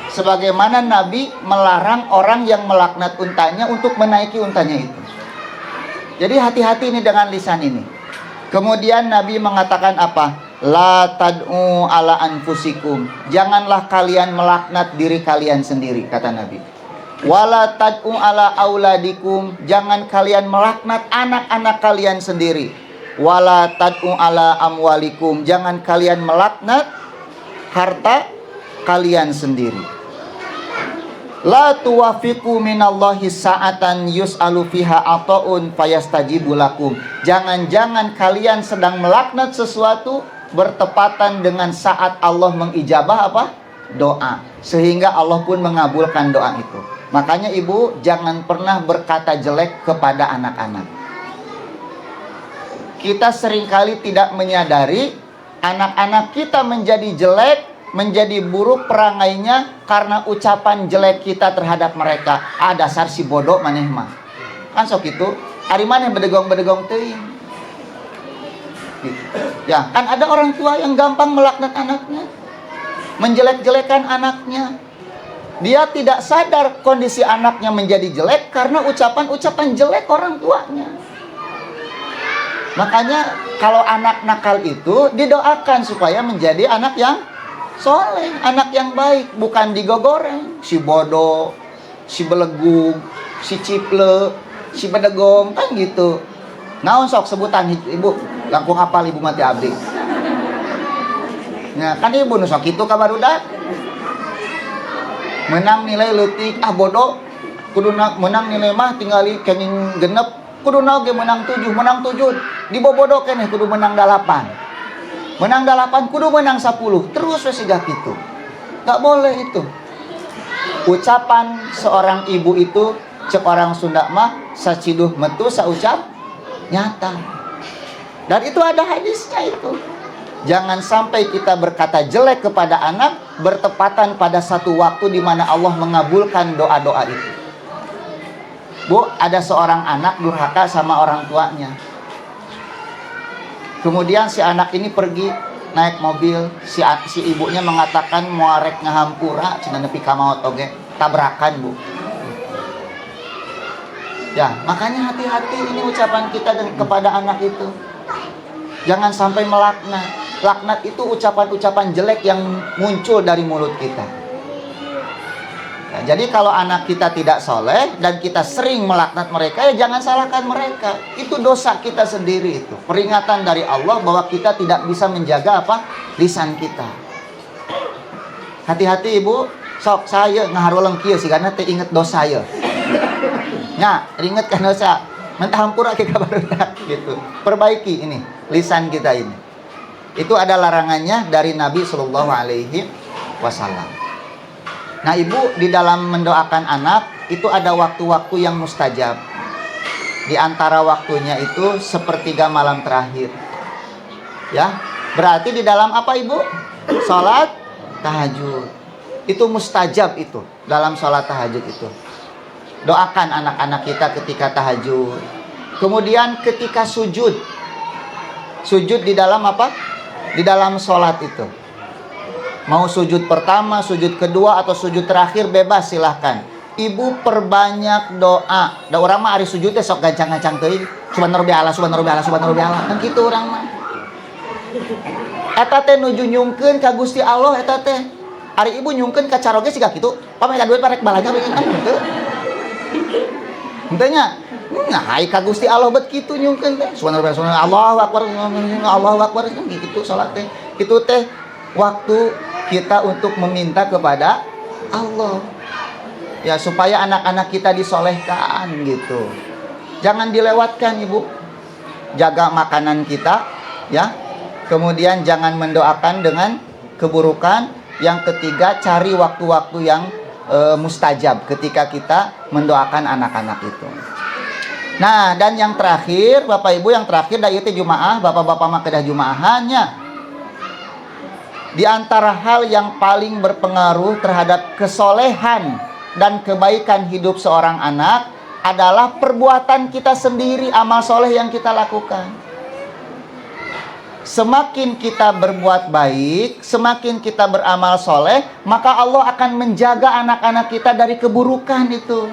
Sebagaimana Nabi melarang orang yang melaknat untanya untuk menaiki untanya itu. Jadi hati-hati ini dengan lisan ini. Kemudian Nabi mengatakan apa? La tad'u ala anfusikum. Janganlah kalian melaknat diri kalian sendiri, kata Nabi. Wala tad'u ala auladikum. Jangan kalian melaknat anak-anak kalian sendiri. Wala tad'u ala amwalikum. Jangan kalian melaknat harta kalian sendiri. La tuwafiqu minallahi sa'atan yus'alu fiha ata'un fayastajibu lakum. Jangan-jangan kalian sedang melaknat sesuatu bertepatan dengan saat Allah mengijabah apa? Doa. Sehingga Allah pun mengabulkan doa itu. Makanya ibu jangan pernah berkata jelek kepada anak-anak. Kita seringkali tidak menyadari anak-anak kita menjadi jelek, menjadi buruk perangainya karena ucapan jelek kita terhadap mereka. Ah, dasar si bodoh maneh mah. Kan sok itu, ari maneh bedegong-bedegong teuing. Gitu. Ya, kan ada orang tua yang gampang melaknat anaknya, menjelek-jelekan anaknya. Dia tidak sadar kondisi anaknya menjadi jelek karena ucapan-ucapan jelek orang tuanya. Makanya kalau anak nakal itu didoakan supaya menjadi anak yang soleh, anak yang baik, bukan digogoreng. Si bodoh, si belegung, si ciple, si bedegong, kan gitu. Naon sok sebutan ibu, langkung apal ibu mati abdi. Nah, kan ibu nusok itu kabarudak. Menang nilai leutik, ah bodoh. Kudu menang nilai mah tinggali kenging genep, kudu naoge menang 7, menang 7. Dibobodo keneh kudu menang 8. Menang 8 kudu menang 10. Terus we siga kitu. Gak boleh itu. Ucapan seorang ibu itu cek orang Sunda mah saciduh metu saucap nyata. Dan itu ada hadisnya itu. Jangan sampai kita berkata jelek kepada anak bertepatan pada satu waktu di mana Allah mengabulkan doa-doa itu. Bu, ada seorang anak durhaka sama orang tuanya. Kemudian si anak ini pergi naik mobil, si ibunya mengatakan muarek ngahampura cenah nepi ka maot oge, tabrakan bu. Ya, makanya hati-hati ini ucapan kita kepada anak itu. Jangan sampai melaknat. Laknat itu ucapan-ucapan jelek yang muncul dari mulut kita. Ya, jadi kalau anak kita tidak soleh dan kita sering melaknat mereka, ya jangan salahkan mereka. Itu dosa kita sendiri itu. Peringatan dari Allah bahwa kita tidak bisa menjaga apa? Lisan kita. Hati-hati ibu. Sok saya ngaharuleng kieu sih karena teh inget dosa ya. Nya, inget kan dosa. Mentah hampura ke kabarudak gitu. Perbaiki ini lisan kita ini. Itu ada larangannya dari Nabi Shallallahu Alaihi Wasallam. Nah ibu di dalam mendoakan anak itu ada waktu-waktu yang mustajab. Di antara waktunya itu sepertiga malam terakhir. Ya, berarti di dalam apa ibu? Salat tahajud. Itu mustajab itu dalam salat tahajud itu. Doakan anak-anak kita ketika tahajud. Kemudian ketika sujud. Sujud di dalam apa? Di dalam salat itu. Mau sujud pertama, sujud kedua, atau sujud terakhir bebas silahkan. Ibu perbanyak doa. Da orang mah ari sujud teh sok gancang-gancang teuing. Subhanallah, subhanallah, subhanallah. Kan kitu urang mah. Eta teh nuju nyungkeun ka Gusti Allah eta teh. Ari ibu nyungkeun ka caroge siga kitu. Pamegan duit parek balaga begitu kan henteu. Henteu nya. Nah, hai ka Gusti Allah bet kitu nyungkeun teh. Subhanallah, Allahu akbar, Allahu akbar gitu salat teh. Itu teh waktu kita untuk meminta kepada Allah. Ya, supaya anak-anak kita disolehkan gitu. Jangan dilewatkan, Ibu. Jaga makanan kita, ya. Kemudian jangan mendoakan dengan keburukan. Yang ketiga, cari waktu-waktu yang mustajab ketika kita mendoakan anak-anak itu. Nah, dan yang terakhir, Bapak Ibu, yang terakhir dari itu Jumaah, Bapak-bapak mah kedah Jumaahannya. Di antara hal yang paling berpengaruh terhadap kesolehan dan kebaikan hidup seorang anak adalah perbuatan kita sendiri, amal soleh yang kita lakukan. Semakin kita berbuat baik, semakin kita beramal soleh, maka Allah akan menjaga anak-anak kita dari keburukan itu.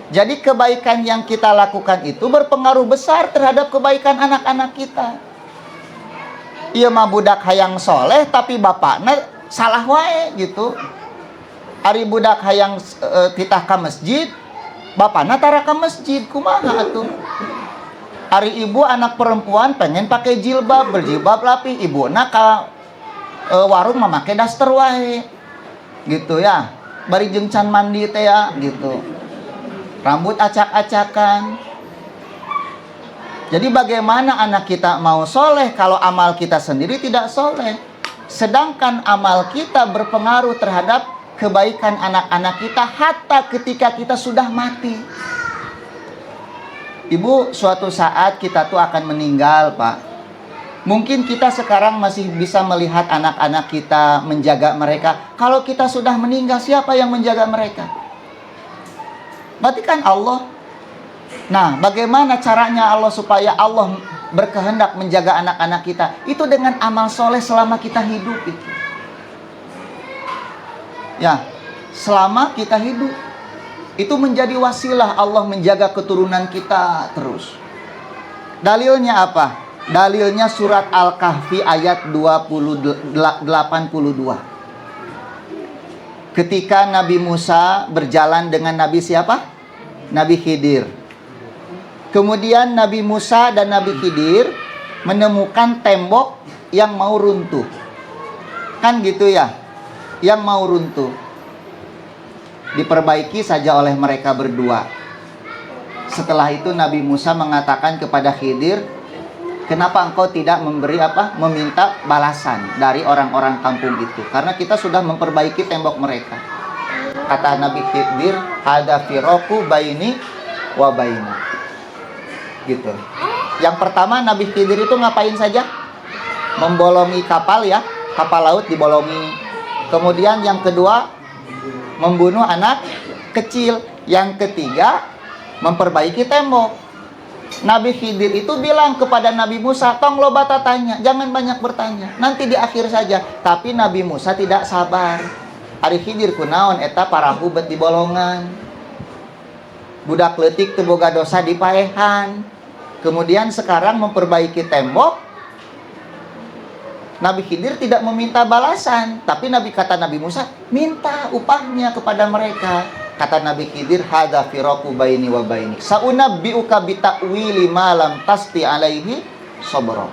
Jadi kebaikan yang kita lakukan itu berpengaruh besar terhadap kebaikan anak-anak kita. Iya mah budak hayang soleh, tapi bapakna salah wae gitu. Ari budak hayang titah ka masjid, bapakna tara ka masjid, kumaha atuh? Ari ibu anak perempuan pengen pakai jilbab, berjilbab rapi, ibuna ka warung memakai daster wae. Gitu ya. Bari jeung can mandi teh ya gitu. Rambut acak-acakan. Jadi bagaimana anak kita mau soleh kalau amal kita sendiri tidak soleh? Sedangkan amal kita berpengaruh terhadap kebaikan anak-anak kita hatta ketika kita sudah mati. Ibu, suatu saat kita tuh akan meninggal, Pak. Mungkin kita sekarang masih bisa melihat anak-anak kita, menjaga mereka. Kalau kita sudah meninggal, siapa yang menjaga mereka? Berarti kan Allah. Nah, bagaimana caranya Allah supaya Allah berkehendak menjaga anak-anak kita? Itu dengan amal soleh selama kita hidup itu. Ya, selama kita hidup. Itu menjadi wasilah Allah menjaga keturunan kita terus. Dalilnya apa? Dalilnya surat Al-Kahfi ayat 82. Ketika Nabi Musa berjalan dengan Nabi siapa? Nabi Khidir. Kemudian Nabi Musa dan Nabi Khidir menemukan tembok yang mau runtuh. Kan gitu ya? Yang mau runtuh. Diperbaiki saja oleh mereka berdua. Setelah itu Nabi Musa mengatakan kepada Khidir, kenapa engkau tidak meminta balasan dari orang-orang kampung itu? Karena kita sudah memperbaiki tembok mereka. Kata Nabi Khidir, hada firaku baini wa baini. Gitu. Yang pertama Nabi Khidir itu ngapain saja? Membolongi kapal ya, kapal laut dibolongi. Kemudian yang kedua membunuh anak kecil. Yang ketiga memperbaiki tembok. Nabi Khidir itu bilang kepada Nabi Musa, tong loba tanya, jangan banyak bertanya, nanti di akhir saja. Tapi Nabi Musa tidak sabar. Ari Khidir kunaon eta parahu bet di bolongan. Budak leutik teu boga dosa dipaehan. Kemudian sekarang memperbaiki tembok. Nabi Khidir tidak meminta balasan, tapi kata Nabi Musa, minta upahnya kepada mereka. Kata Nabi Khidir, hadza firaku baini wa baini. Saunabbiuka bita'wili ma lam tasti alaihi sabra.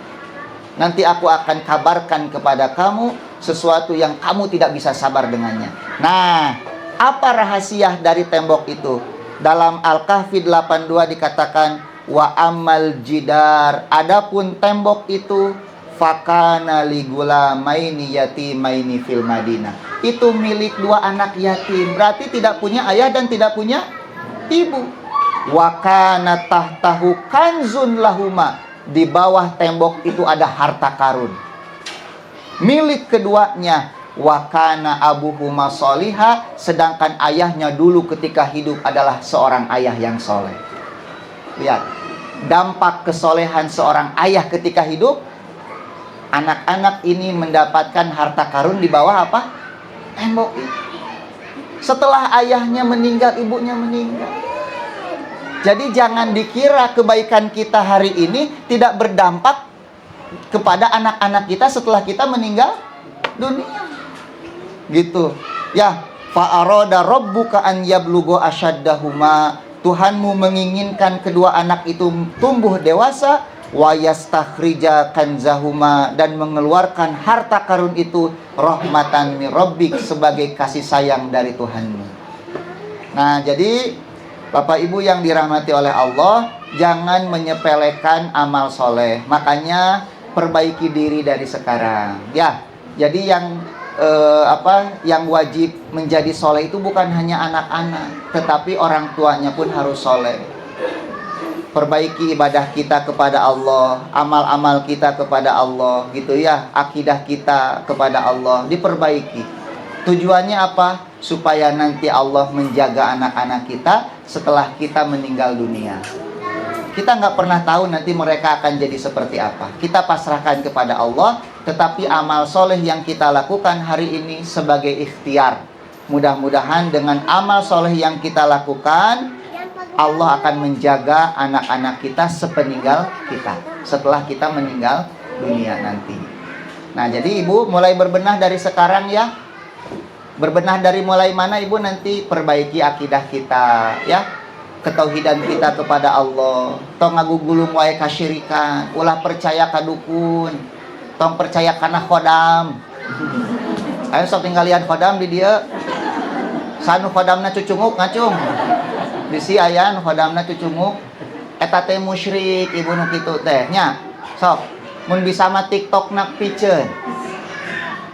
Nanti aku akan kabarkan kepada kamu sesuatu yang kamu tidak bisa sabar dengannya. Nah, apa rahasia dari tembok itu? Dalam Al-Kahfi 82 dikatakan, wa amal jidar. Adapun tembok itu fakana ligulamaini yatimaini fil Madinah. Itu milik dua anak yatim. Berarti tidak punya ayah dan tidak punya ibu. Wa kana tahtahu kanzun lahuma. Di bawah tembok itu ada harta karun. Milik keduanya. Wa kana abuhuma soliha. Sedangkan ayahnya dulu ketika hidup adalah seorang ayah yang soleh. Lihat. Dampak kesolehan seorang ayah ketika hidup. Anak-anak ini mendapatkan harta karun di bawah apa? Tembok itu. Setelah ayahnya meninggal, ibunya meninggal. Jadi jangan dikira kebaikan kita hari ini tidak berdampak kepada anak-anak kita setelah kita meninggal dunia. Gitu. Ya, fa arada rabbuka an yablugha ashaddahuma Tuhanmu menginginkan kedua anak itu tumbuh dewasa, wa yastakhrija kanzahuma, dan mengeluarkan harta karun itu rahmatan min rabbik, sebagai kasih sayang dari Tuhanmu. Nah, jadi Bapak Ibu yang dirahmati oleh Allah, jangan menyepelekan amal soleh. Makanya perbaiki diri dari sekarang. Ya, jadi yang wajib menjadi soleh itu bukan hanya anak-anak, tetapi orang tuanya pun harus soleh. Perbaiki ibadah kita kepada Allah, amal-amal kita kepada Allah, gitu ya. Akidah kita kepada Allah diperbaiki. Tujuannya apa? Supaya nanti Allah menjaga anak-anak kita setelah kita meninggal dunia. Kita nggak pernah tahu nanti mereka akan jadi seperti apa. Kita pasrahkan kepada Allah, tetapi amal soleh yang kita lakukan hari ini sebagai ikhtiar. Mudah-mudahan dengan amal soleh yang kita lakukan, Allah akan menjaga anak-anak kita sepeninggal kita, setelah kita meninggal dunia nanti. Nah, jadi Ibu mulai berbenah dari sekarang ya. Berbenah dari mulai mana Ibu? Nanti perbaiki akidah kita ya, ketauhidan kita kepada Allah. Tong ngagugulung wae kasyirikan, ulah percaya ka dukun, tong percaya kana khodam. Ayo sok tinggalian khodam di dieu. Sanu khodamna cucunguk ngacung. Bisi aya nu khodamna cucunguk. Eta teh musyrik Ibu nu kitu teh nya. Sok mun bisa mah TikTokna piceun.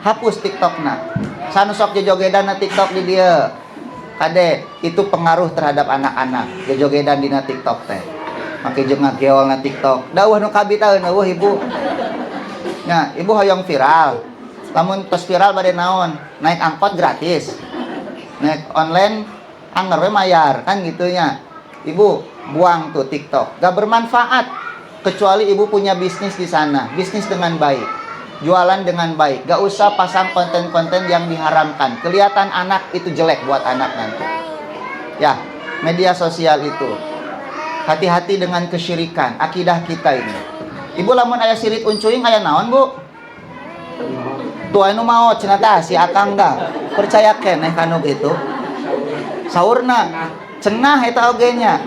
Hapus TikTokna. Sanu sok jojogedan na TikTok di dia. Kade, itu pengaruh terhadap anak-anak. Jojogedan dina TikTok teh. Make jeung ngageol na TikTok. Dawuh nu kabitaeun eueuh Ibu. Nya, Ibu hoyong viral. Lamun tos viral bade naon? Naik angkot gratis. Naik online anger we mayar, kan gitu nya. Ibu buang tuh TikTok. Gak bermanfaat kecuali Ibu punya bisnis di sana. Bisnis dengan baik. Jualan dengan baik, gak usah pasang konten-konten yang diharamkan. Kelihatan anak itu jelek buat anak nanti. Ya, media sosial itu. Hati-hati dengan kesyirikan, akidah kita ini. Ibu lamun aya sirik uncuing aya naon, Bu? Tuh anu mau cenah tah si akang dah. Percaya keneh kanu gitu. Saurna cenah eta oge nya.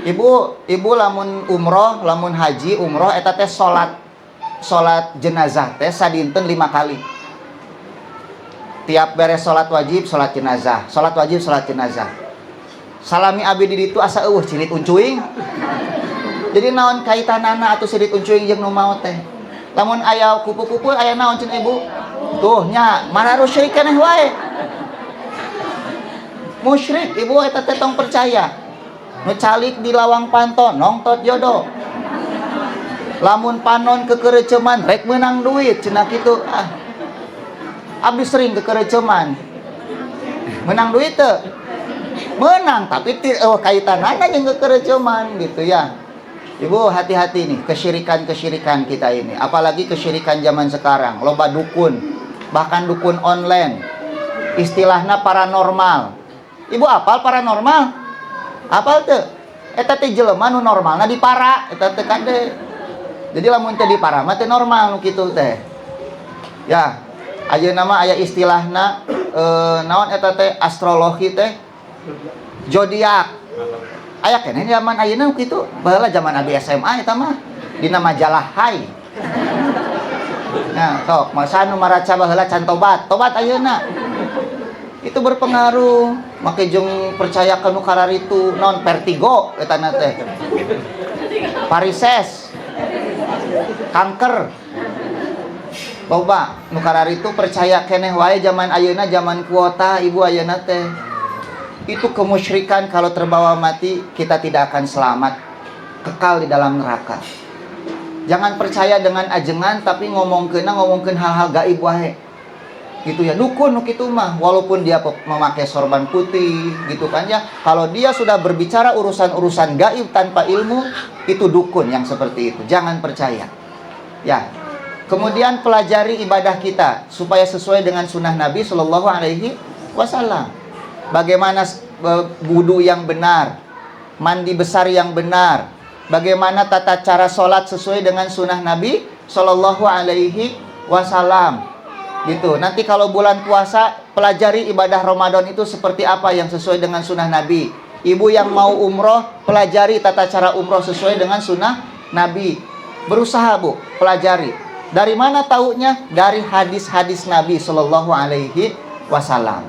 Ibu lamun umroh, lamun haji, umroh eta teh salat jenazah teh sadinten 5 kali. Tiap beres salat wajib salat jenazah, salat wajib salat jenazah. Salami abdi di ditu asa eueuh cirit uncuing. Jadi naon kaitanana atuh cirit uncuing jeung nu maot teh? Lamun aya kupu-kupu aya naon cenah Ibu? Tuh nya, mararu syirik keneh wae. Musyrik Ibu eta teh tong percaya. Nu calik di lawang panton nongtot jodoh. Lamun panon kekereceman rek menang duit cenah kitu. Abdi sering kekereceman. Menang duit teu? Menang, tapi kaitanana jeung kekereceman gitu ya. Ibu hati-hati nih kesyirikan-kesyirikan kita ini. Apalagi kesyirikan zaman sekarang, loba dukun, bahkan dukun online. Istilahna paranormal. Ibu apal paranormal? Apal teu? Eta teh jelema nu normalna dipara, eta teh kade. Jadi lamun teh dipara mah teh normal nu kitu teh. Ya, ayeuna mah aya istilahna naon eta teh astrologi teh zodiak. Aya keneh zaman ayeuna nu kitu. Baheula zaman abi SMA eta mah dina majalah Hai. Nah, sok masa nu maraca baheula can tobat ayeuna. Itu berpengaruh. Make jeung percaya kanu kararitu naon vertigo eta na teh. Parises. Kanker. Loba nu kararitu percaya keneh wae zaman ayeuna zaman kuota Ibu ayeuna teh. Itu kemusyrikan, kalau terbawa mati kita tidak akan selamat, kekal di dalam neraka. Jangan percaya dengan ajengan tapi ngomongkeun hal-hal gaib wae. Gitu ya, dukun nu kitu mah walaupun dia memakai sorban putih gitu kan ya. Kalau dia sudah berbicara urusan-urusan gaib tanpa ilmu, itu dukun yang seperti itu. Jangan percaya. Ya. Kemudian pelajari ibadah kita supaya sesuai dengan sunnah Nabi Shallallahu Alaihi Wasallam. Bagaimana wudu yang benar, mandi besar yang benar, bagaimana tata cara sholat sesuai dengan sunnah Nabi Shallallahu Alaihi Wasallam. Gitu. Nanti kalau bulan puasa pelajari ibadah Ramadan itu seperti apa yang sesuai dengan sunnah Nabi. Ibu yang mau umroh, pelajari tata cara umroh sesuai dengan sunnah Nabi. Berusaha Bu, pelajari. Dari mana taunya? Dari hadis-hadis Nabi Shallallahu Alaihi Wasallam.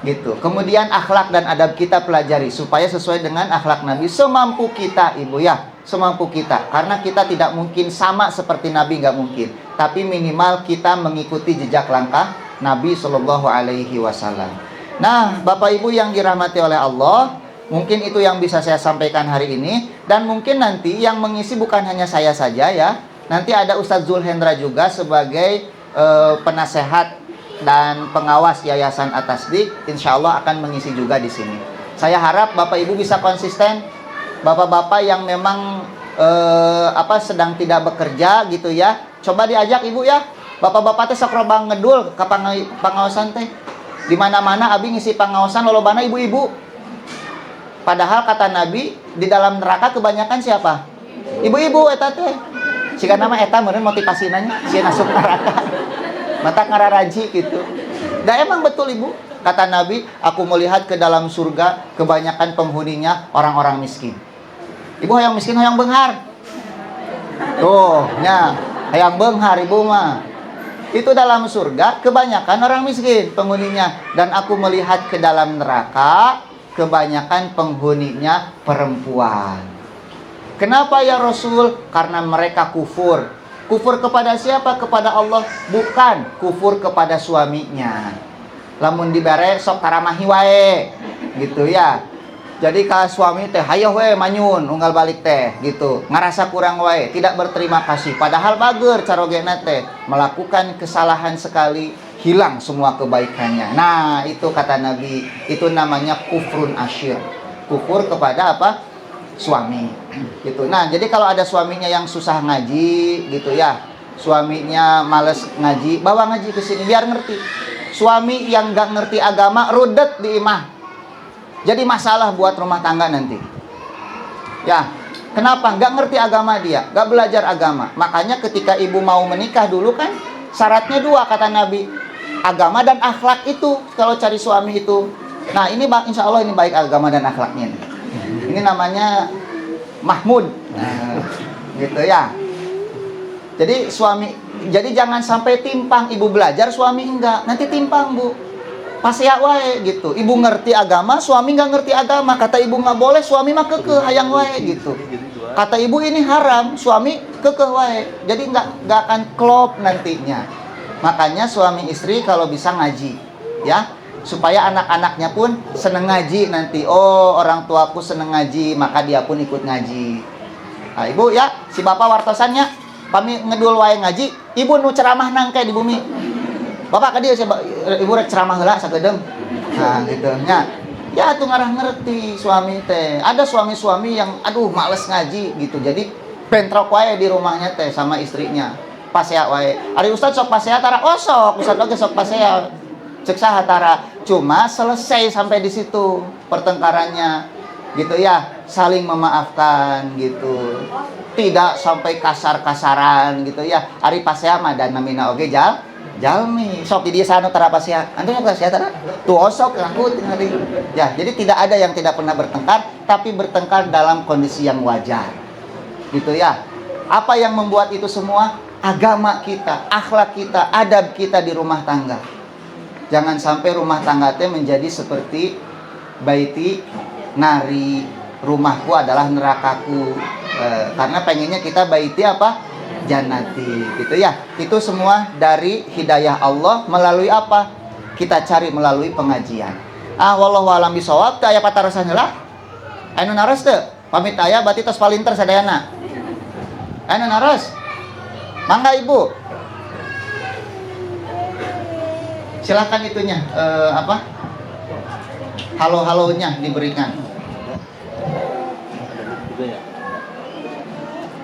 Gitu. Kemudian akhlak dan adab kita pelajari supaya sesuai dengan akhlak Nabi semampu kita, Ibu ya, semampu kita. Karena kita tidak mungkin sama seperti Nabi, nggak mungkin. Tapi minimal kita mengikuti jejak langkah Nabi Shallallahu Alaihi Wasallam. Nah, Bapak Ibu yang dirahmati oleh Allah, mungkin itu yang bisa saya sampaikan hari ini. Dan mungkin nanti yang mengisi bukan hanya saya saja ya. Nanti ada Ustadz Zulhendra juga sebagai penasehat dan pengawas Yayasan At-Tasdiq. Insya Allah akan mengisi juga di sini. Saya harap Bapak Ibu bisa konsisten. Bapak-bapak yang memang sedang tidak bekerja gitu ya. Coba diajak Ibu ya. Bapak-bapak teh sok robang ngedul ke pengawasan teh. Di mana-mana abi ngisi pengawasan lolobana ibu-ibu. Padahal kata Nabi, di dalam neraka kebanyakan siapa? Ibu-ibu eta teh. Siga nama eta meureun motivasinanya, sia masuk neraka. Mata ngararaji gitu. Da emang betul Ibu. Kata Nabi, aku melihat ke dalam surga kebanyakan penghuninya orang-orang miskin. Ibu hayang miskin hayang beunghar. Tuh, nya, hayang beunghar Ibu mah. Itu dalam surga kebanyakan orang miskin penghuninya. Dan aku melihat ke dalam neraka kebanyakan penghuninya perempuan. Kenapa ya Rasul? Karena mereka kufur. Kufur kepada siapa? Kepada Allah. Bukan kufur kepada suaminya. Lamun dibere sok taramahi wae. Gitu ya. Jadi kalau suami teh hayo we manyun unggal balik teh gitu. Ngarasa kurang wae, tidak berterima kasih. Padahal bager carogena teh melakukan kesalahan sekali hilang semua kebaikannya. Nah, itu kata Nabi, itu namanya kufrun asyir. Kufur kepada apa? Suami. Gitu. Nah, jadi kalau ada suaminya yang susah ngaji gitu ya. Suaminya males ngaji, bawa ngaji ke sini biar ngerti. Suami yang enggak ngerti agama rudet di imah. Jadi masalah buat rumah tangga nanti. Ya, kenapa? Nggak ngerti agama dia, nggak belajar agama. Makanya ketika ibu mau menikah dulu kan, syaratnya dua kata Nabi. Agama dan akhlak itu kalau cari suami itu. Nah ini insya Allah ini baik agama dan akhlaknya. Ini namanya Mahmud. Nah, gitu ya. Jadi jadi jangan sampai timpang. Ibu belajar, suami enggak. Nanti timpang Bu. Pasea wae gitu. Ibu ngerti agama, suami nggak ngerti agama. Kata ibu nggak boleh, suami mah kekeh hayang wae gitu. Kata ibu ini haram, suami kekeh wae. Jadi nggak akan klop nantinya. Makanya suami istri kalau bisa ngaji, ya, supaya anak-anaknya pun seneng ngaji nanti. Oh, orang tuaku seneng ngaji, maka dia pun ikut ngaji. Nah, ibu ya, si bapak wartosannya, kami ngedul wae ngaji. Ibu nu ceramah nangke di bumi. Bapak ke dia ibu rek ceramah heula sagedeung. Nah, gitu nya. Ya tuh ngarah ngerti suami teh. Ada suami-suami yang aduh males ngaji gitu. Jadi bentrok wae di rumahnya teh sama istrinya. Pasea wae. Ari ustaz sok pasea tara osok, ustaz oge sok pasea. Cek saha tara. Cuma selesai sampai di situ pertengkarannya. Gitu ya, saling memaafkan gitu. Tidak sampai kasar-kasaran gitu ya. Ari pasea mah dan namina oge jalmi sok di dia sana tara pasea antunya pasea tara tuh osok rambut hari ya. Jadi tidak ada yang tidak pernah bertengkar, tapi bertengkar dalam kondisi yang wajar gitu ya. Apa yang membuat itu semua? Agama kita, akhlak kita, adab kita di rumah tangga. Jangan sampai rumah tangga teh menjadi seperti baiti nari, rumahku adalah nerakaku. Karena pengennya kita baiti apa? Jannati gitu ya. Itu semua dari hidayah Allah melalui apa? Kita cari melalui pengajian. Wallahu a'lam bishawab. Teu aya patarosan heula. Anu naros teu? Pamit aya berarti tos palinter sadayana. Anu naros. Mangga Ibu. Silakan itunya halo-halonya diberikan.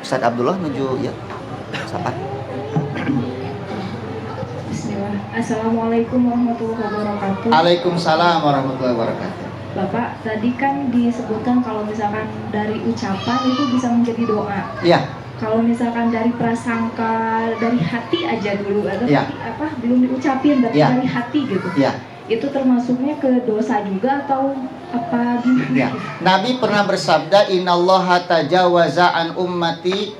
Ustaz Abdullah menuju ya. Sabar. Bismillah. Assalamualaikum warahmatullahi wabarakatuh. Waalaikumsalam warahmatullahi wabarakatuh. Bapak, tadi kan disebutkan kalau misalkan dari ucapan itu bisa menjadi doa. Iya. Kalau misalkan dari prasangka, dari hati aja dulu atau ya. belum diucapin tapi dari hati gitu. Iya. itu termasuknya ke dosa juga atau apa gimana? Ya, Nabi pernah bersabda, "Innallaha tajawaza an ummati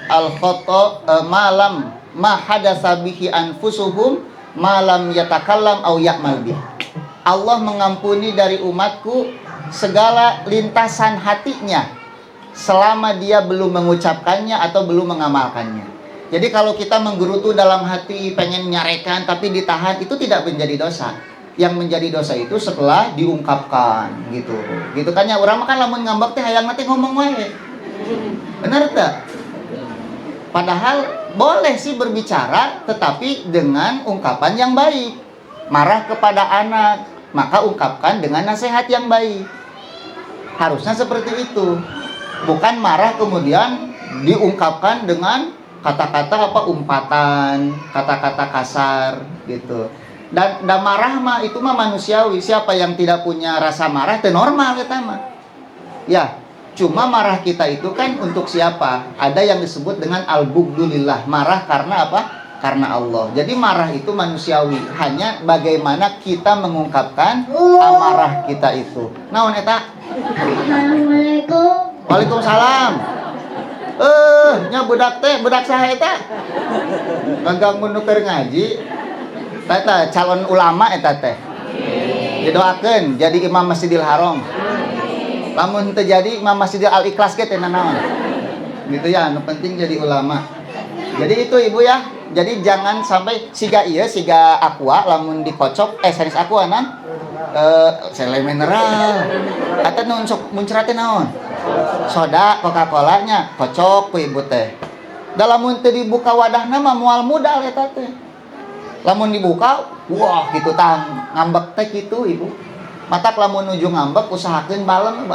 al-khata malam ma hadatsa bihi anfusuhum malam yatakallam au ya'mal bih." Allah mengampuni dari umatku segala lintasan hatinya selama dia belum mengucapkannya atau belum mengamalkannya. Jadi kalau kita menggerutu dalam hati pengen nyarekan tapi ditahan, itu tidak menjadi dosa. Yang menjadi dosa itu setelah diungkapkan gitu. Gitu kan ya, urang mah kan lamun ngambek teh hayang nanti ngomong wae. Benar tak? Padahal boleh sih berbicara tetapi dengan ungkapan yang baik. Marah kepada anak, maka ungkapkan dengan nasihat yang baik. Harusnya seperti itu. Bukan marah kemudian diungkapkan dengan kata-kata umpatan, kata-kata kasar gitu. Dan marah mah itu mah manusiawi. Siapa yang tidak punya rasa marah itu normal kita mah. Ya, cuma marah kita itu kan untuk siapa? Ada yang disebut dengan al-bughdulillah, marah karena apa? Karena Allah. Jadi marah itu manusiawi. Hanya bagaimana kita mengungkapkan amarah kita itu. Naon eta? Assalamualaikum. Waalaikumsalam. Nya budak teh, budak saha eta? Ganggang mun keur ngaji. Eta calon ulama eta teh. Didoakeun jadi imam Masjidil Haram. Lamun teu jadi imam Masjidil Al Ikhlas ge teh naon. Gitu ya, anu penting jadi ulama. Jadi itu Ibu ya. Jadi jangan sampai siga aqua lamun dikocok sanes aqua nan sele mineral. Eta nu sok muncrat teh naon? Soda Coca-Cola nya kocok ku Ibu teh. Da lamun teu dibuka wadahna mah moal mudal eta teh. Lamun dibuka, wah gitu tah ngambek teh gitu Ibu. Matak lamun nuju ngambek usahakeun balem.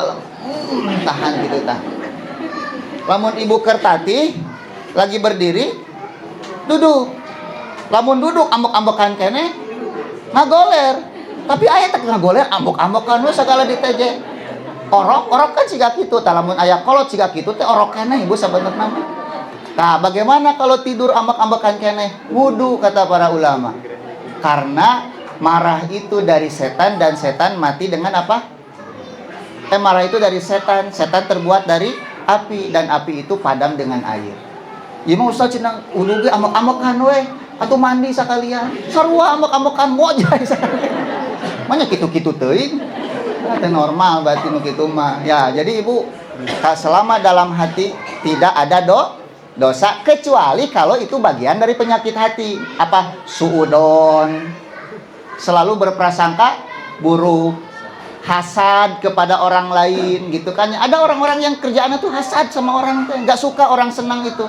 Tahan gitu tah. Lamun Ibu kertati lagi berdiri duduk. Lamun duduk ambek-ambekan kene ngagoler. Tapi aya teh ngagoler ambek-ambekan we sagala diteje. Orok kan siga kitu tah lamun aya kolot siga kitu teh orok keneh Ibu sabenerna mah. Nah, bagaimana kalau tidur ambek-ambekan keneh? Wudu kata para ulama. Karena marah itu dari setan dan setan mati dengan apa? Marah itu dari setan. Setan terbuat dari api dan api itu padam dengan air. Ieu mah Ustaz cenah wudu ge ambek-ambekan we, atuh mandi sakalian. Sarua ambek-ambekan mojay sakalian. Manya kitu-kitu teuing. Teh normal berarti nu kitu mah. Ya, jadi Ibu selama dalam hati tidak ada dosa kecuali kalau itu bagian dari penyakit hati. Apa? Suudon, selalu berprasangka buruk, hasad kepada orang lain gitu kan. Ada orang-orang yang kerjaannya tuh hasad sama orang tuh, nggak suka orang senang itu,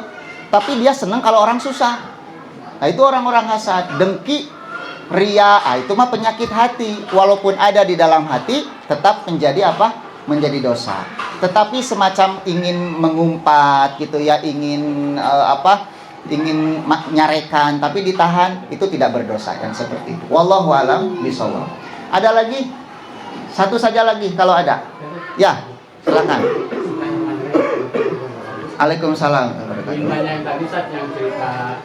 tapi dia senang kalau orang susah. Nah itu orang-orang hasad. Dengki, ria, itu mah penyakit hati. Walaupun ada di dalam hati tetap menjadi apa? Menjadi dosa. Tetapi semacam ingin mengumpat gitu ya, ingin ingin nyarekan tapi ditahan, itu tidak berdosa yang seperti itu. Wallahu alam bishawab. Ada lagi? Satu saja lagi kalau ada. Ya, silakan. Waalaikumsalam. Banyak yang tadi saat yang cerita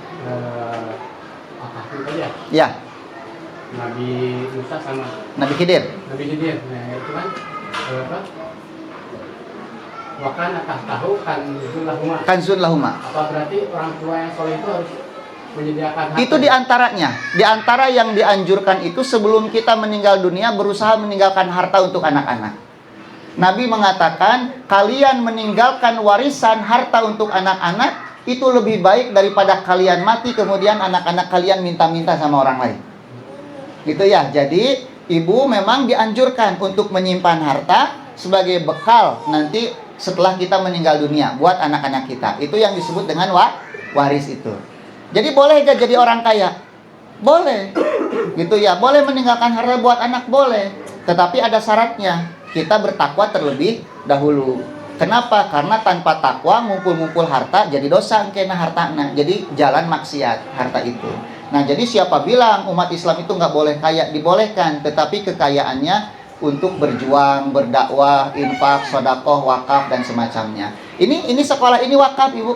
itu aja. Ya. Nabi Musa sama Nabi Khidir. Nabi Khidir. Nah itu kan apa? Wakan atas tahu Kanzun lahuma. Apa berarti orang tua yang soleh itu harus menyediakan harta? Itu diantaranya. Di antara yang dianjurkan itu sebelum kita meninggal dunia berusaha meninggalkan harta untuk anak-anak. Nabi mengatakan kalian meninggalkan warisan harta untuk anak-anak itu lebih baik daripada kalian mati kemudian anak-anak kalian minta-minta sama orang lain. Gitu ya. Jadi ibu memang dianjurkan untuk menyimpan harta sebagai bekal nanti setelah kita meninggal dunia buat anak-anak kita. Itu yang disebut dengan waris itu. Jadi boleh gak jadi orang kaya? Boleh. Gitu ya. Boleh meninggalkan harta buat anak, boleh. Tetapi ada syaratnya. Kita bertakwa terlebih dahulu. Kenapa? Karena tanpa takwa ngumpul-ngumpul harta jadi dosa kena hartana. Jadi jalan maksiat harta itu. Nah, jadi siapa bilang umat Islam itu nggak boleh kaya? Dibolehkan, tetapi kekayaannya untuk berjuang, berdakwah, infak, sedekah, wakaf dan semacamnya. Ini sekolah ini wakaf, Ibu.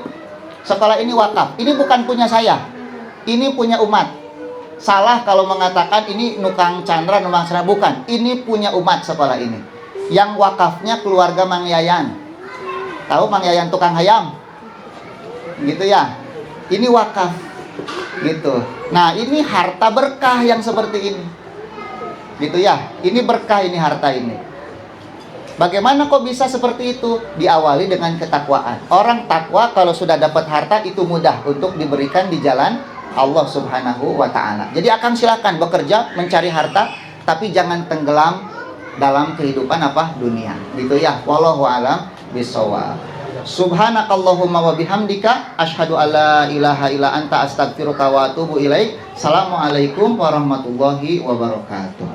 Sekolah ini wakaf. Ini bukan punya saya. Ini punya umat. Salah kalau mengatakan ini Nukang Chandra, Nukang Chandra. Bukan. Ini punya umat sekolah ini. Yang wakafnya keluarga Mang Yayan. Tahu Mang Yayan tukang hayam? Gitu ya. Ini wakaf. Gitu. Nah, ini harta berkah yang seperti ini. Gitu ya. Ini berkah, ini harta ini. Bagaimana kok bisa seperti itu? Diawali dengan ketakwaan. Orang takwa kalau sudah dapat harta itu mudah untuk diberikan di jalan Allah Subhanahu wa taala. Jadi akan silakan bekerja mencari harta, tapi jangan tenggelam dalam kehidupan dunia. Gitu ya. Wallahu a'lam bishawab. Subhanakallahumma wa bihamdika asyhadu alla ilaha illa anta astaghfiruka wa atubu ilaik. Assalamualaikum warahmatullahi wabarakatuh.